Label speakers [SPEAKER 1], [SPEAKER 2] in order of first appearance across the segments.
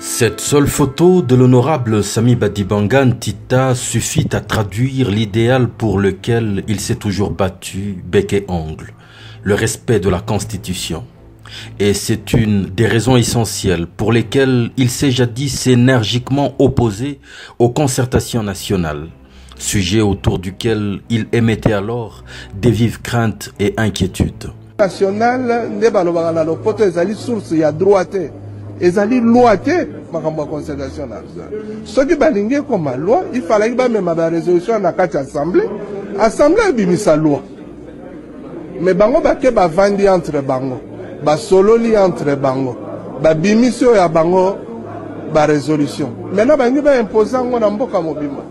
[SPEAKER 1] Cette seule photo de l'honorable Samy Badibanga Ntita suffit à traduire l'idéal pour lequel il s'est toujours battu, bec et ongle, le respect de la Constitution. Et c'est une des raisons essentielles pour lesquelles il s'est jadis énergiquement opposé aux concertations nationales, sujet autour duquel il émettait alors des vives craintes et inquiétudes.
[SPEAKER 2] National, ezali loi te makambo ya concertation nationale. Soki balingi comme loi, il fallait que même ma résolution na kati assemblée bimisa loi. Mais bango bake bavandi entre bango, basololi entre bango, babimisio ya bango ba résolution. Maintenant bangi ba imposer ngo na mboka mobima.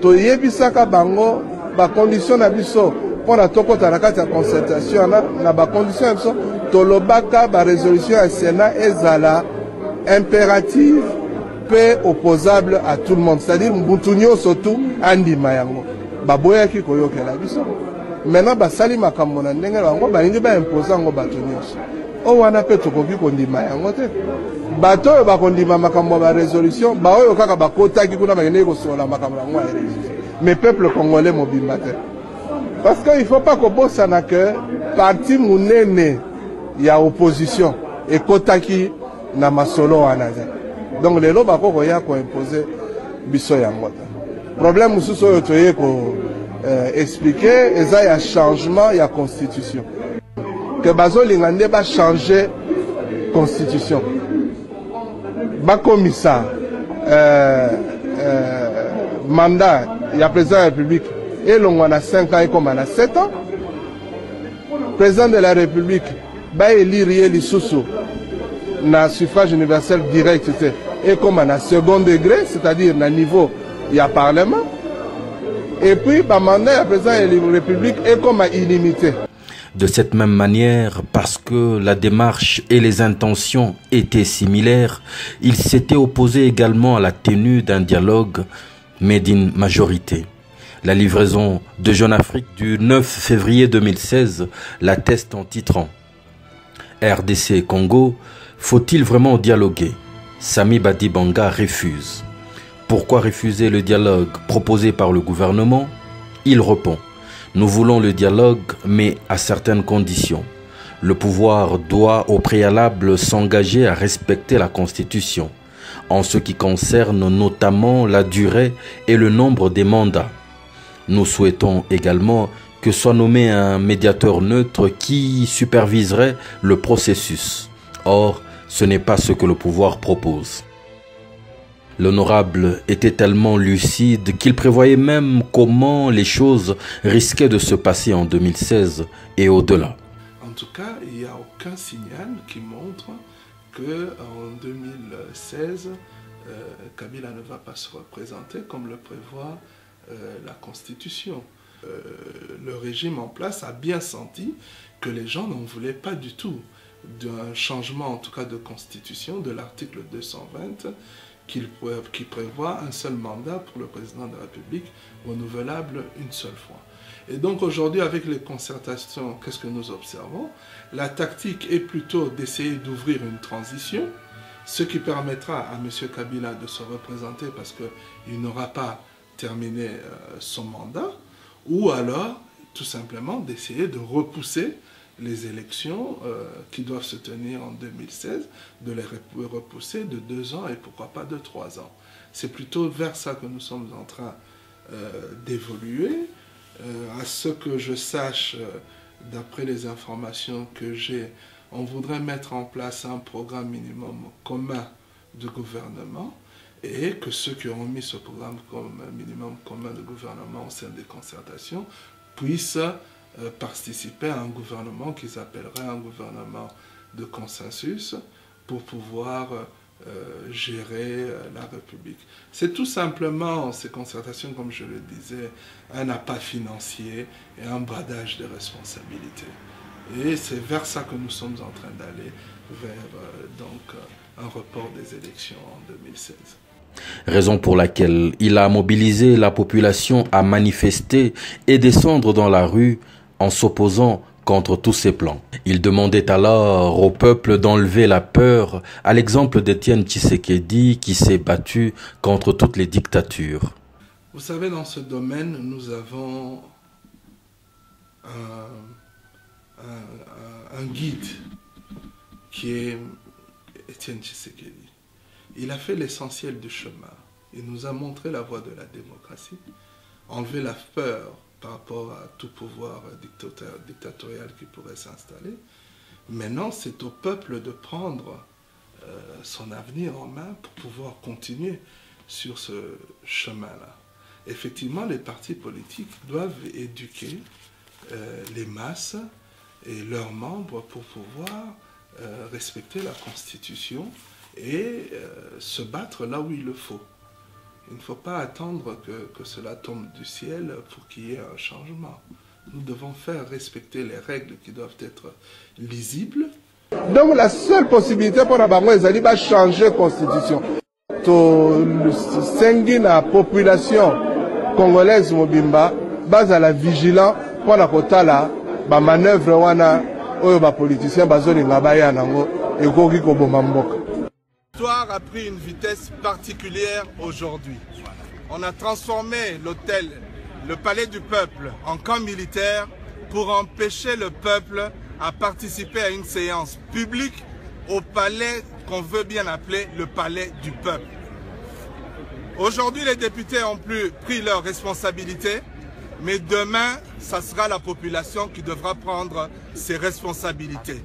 [SPEAKER 2] To yebisaka bango ba condition na biso pour la tokota na kati ya concertation na ba condition na biso tolobaka ba résolution ya Sénat ezala impérative peu opposable à tout le monde, c'est-à-dire Mbutunyo surtout andima yango baboya ki koyokela biso. Maintenant basali makambo na ndenge bango balingi ba imposer ngo bato nyonso o wana pe tokoki kondima yango te bato oyo bakondima makambo ba résolution ba oyo kaka bakotaki kuna bakende kosola makambo yango ya résolution, mais peuple congolais mobimba te. Parce qu'il ne faut pas que bosana que parti munene ya opposition et kotaki na masolo anaze. Donc les lois bako ya ko imposer biso ya ngota. Problème mususu oyo toye ko expliquer eza ya changement ya constitution. Que bazo lingande ba changer constitution. Ba commissaire mandat ya président de la République et l'on a 5 ans et comme on a 7 ans. Président de la République, bah élire l'issoussou na suffrage universel direct et comme on a second degré, c'est-à-dire na niveau il y a parlement. Et puis bah mandat à président de la République est comme illimité.
[SPEAKER 1] De cette même manière, parce que la démarche et les intentions étaient similaires, il s'était opposé également à la tenue d'un dialogue mais d'une majorité. La livraison de Jeune Afrique du 9 février 2016 l'atteste en titrant « RDC Congo, faut-il vraiment dialoguer ?» Samy Badibanga refuse. Pourquoi refuser le dialogue proposé par le gouvernement? Il répond « Nous voulons le dialogue, mais à certaines conditions. Le pouvoir doit au préalable s'engager à respecter la Constitution, en ce qui concerne notamment la durée et le nombre des mandats. Nous souhaitons également que soit nommé un médiateur neutre qui superviserait le processus. Or, ce n'est pas ce que le pouvoir propose. » L'honorable était tellement lucide qu'il prévoyait même comment les choses risquaient de se passer en 2016 et au-delà.
[SPEAKER 2] En tout cas, il n'y a aucun signal qui montre qu'en 2016, Kabila ne va pas se représenter comme le prévoit la Constitution. Le régime en place a bien senti que les gens n'en voulaient pas du tout d'un changement, en tout cas de Constitution, de l'article 220, qui prévoit un seul mandat pour le président de la République, renouvelable une seule fois. Et donc aujourd'hui, avec les concertations, qu'est-ce que nous observons? La tactique est plutôt d'essayer d'ouvrir une transition, ce qui permettra à M. Kabila de se représenter parce qu'il n'aura pas terminer son mandat, ou alors tout simplement d'essayer de repousser les élections qui doivent se tenir en 2016, de les repousser de 2 ans et pourquoi pas de 3 ans. C'est plutôt vers ça que nous sommes en train d'évoluer. À ce que je sache, d'après les informations que j'ai, on voudrait mettre en place un programme minimum commun de gouvernement, et que ceux qui auront mis ce programme comme minimum commun de gouvernement au sein des concertations puissent participer à un gouvernement qu'ils appelleraient un gouvernement de consensus pour pouvoir gérer la République. C'est tout simplement, ces concertations, comme je le disais, un appât financier et un bradage de responsabilités. Et c'est vers ça que nous sommes en train d'aller, vers un report des élections en 2016.
[SPEAKER 1] Raison pour laquelle il a mobilisé la population à manifester et descendre dans la rue en s'opposant contre tous ses plans. Il demandait alors au peuple d'enlever la peur, à l'exemple d'Étienne Tshisekedi qui s'est battu contre toutes les dictatures.
[SPEAKER 2] Vous savez, dans ce domaine, nous avons un guide qui est Étienne Tshisekedi. Il a fait l'essentiel du chemin. Il nous a montré la voie de la démocratie, enlever la peur par rapport à tout pouvoir dictatorial qui pourrait s'installer. Maintenant, c'est au peuple de prendre son avenir en main pour pouvoir continuer sur ce chemin-là. Effectivement, les partis politiques doivent éduquer les masses et leurs membres pour pouvoir respecter la Constitution et se battre là où il le faut. Il ne faut pas attendre que cela tombe du ciel pour qu'il y ait un changement. Nous devons faire respecter les règles qui doivent être lisibles.
[SPEAKER 3] Donc la seule possibilité pour la Bango est de changer la Constitution. La population congolaise mobimba base à la vigilance pour la kotala ba manœuvre wana oyo ba politiciens bazolinga baya nango ekoki koboma mboka.
[SPEAKER 4] L'histoire a pris une vitesse particulière aujourd'hui. On a transformé l'hôtel, le palais du peuple, en camp militaire pour empêcher le peuple à participer à une séance publique au palais qu'on veut bien appeler le palais du peuple. Aujourd'hui, les députés ont pris leurs responsabilités, mais demain, ça sera la population qui devra prendre ses responsabilités.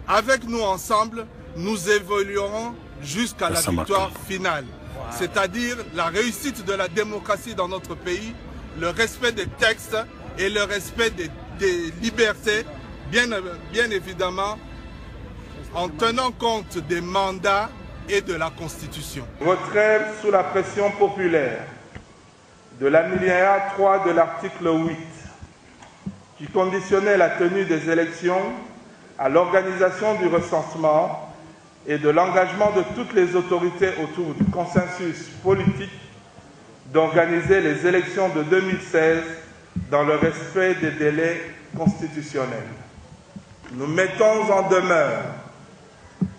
[SPEAKER 4] Avec nous ensemble, nous évoluerons jusqu'à la victoire finale, c'est-à-dire la réussite de la démocratie dans notre pays, le respect des textes et le respect des libertés, bien évidemment, en tenant compte des mandats et de la Constitution.
[SPEAKER 5] Retrait sous la pression populaire de l'alinéa 3 de l'article 8, qui conditionnait la tenue des élections à l'organisation du recensement et de l'engagement de toutes les autorités autour du consensus politique d'organiser les élections de 2016 dans le respect des délais constitutionnels. Nous mettons en demeure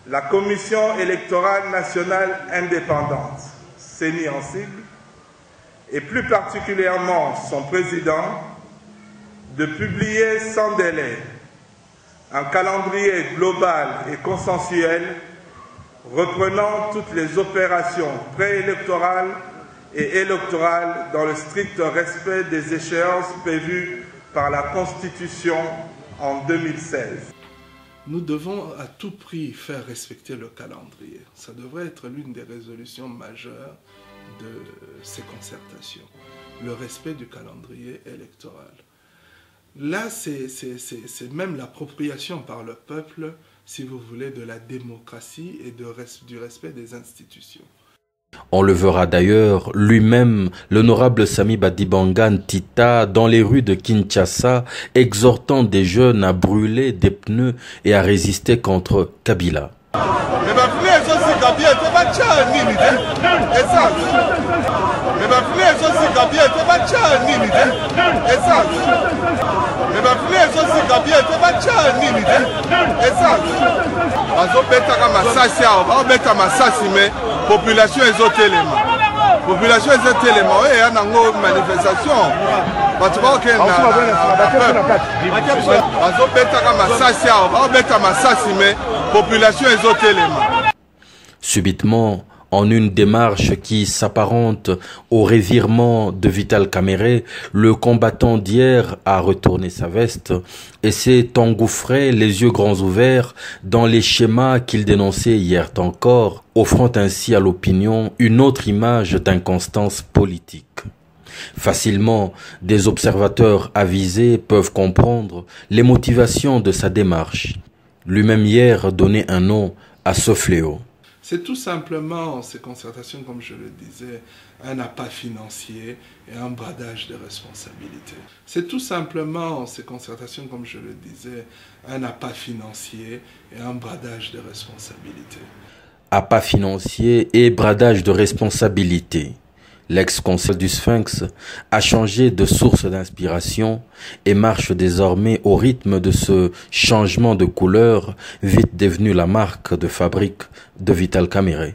[SPEAKER 5] la Commission électorale nationale indépendante, CENI en sigle, et plus particulièrement son président, de publier sans délai un calendrier global et consensuel reprenant toutes les opérations préélectorales et électorales dans le strict respect des échéances prévues par la Constitution en 2016.
[SPEAKER 2] Nous devons à tout prix faire respecter le calendrier. Ça devrait être l'une des résolutions majeures de ces concertations. Le respect du calendrier électoral. Là, c'est même l'appropriation par le peuple, si vous voulez, de la démocratie et du respect des institutions.
[SPEAKER 1] On le verra d'ailleurs lui-même, l'honorable Sami Badibangan Tita, dans les rues de Kinshasa, exhortant des jeunes à brûler des pneus et à résister contre Kabila.
[SPEAKER 4] Population ezotelema oyo eya nango manifestation bato bazobetaka masasi awa baobeta masasi me population ezotelema.
[SPEAKER 1] Subitement, en une démarche qui s'apparente au revirement de Vital Kamerhe, le combattant d'hier a retourné sa veste et s'est engouffré les yeux grands ouverts dans les schémas qu'il dénonçait hier encore, offrant ainsi à l'opinion une autre image d'inconstance politique. Facilement, des observateurs avisés peuvent comprendre les motivations de sa démarche. Lui-même hier donnait un nom à ce fléau.
[SPEAKER 2] C'est tout simplement, ces concertations, comme je le disais, un appât financier et un bradage de responsabilité. C'est tout simplement, ces concertations, comme je le disais, un appât financier et un bradage de responsabilité.
[SPEAKER 1] Appât financier et bradage de responsabilité. L'ex-conseil du Sphinx a changé de source d'inspiration et marche désormais au rythme de ce changement de couleur, vite devenu la marque de fabrique de Vital Kamerhe.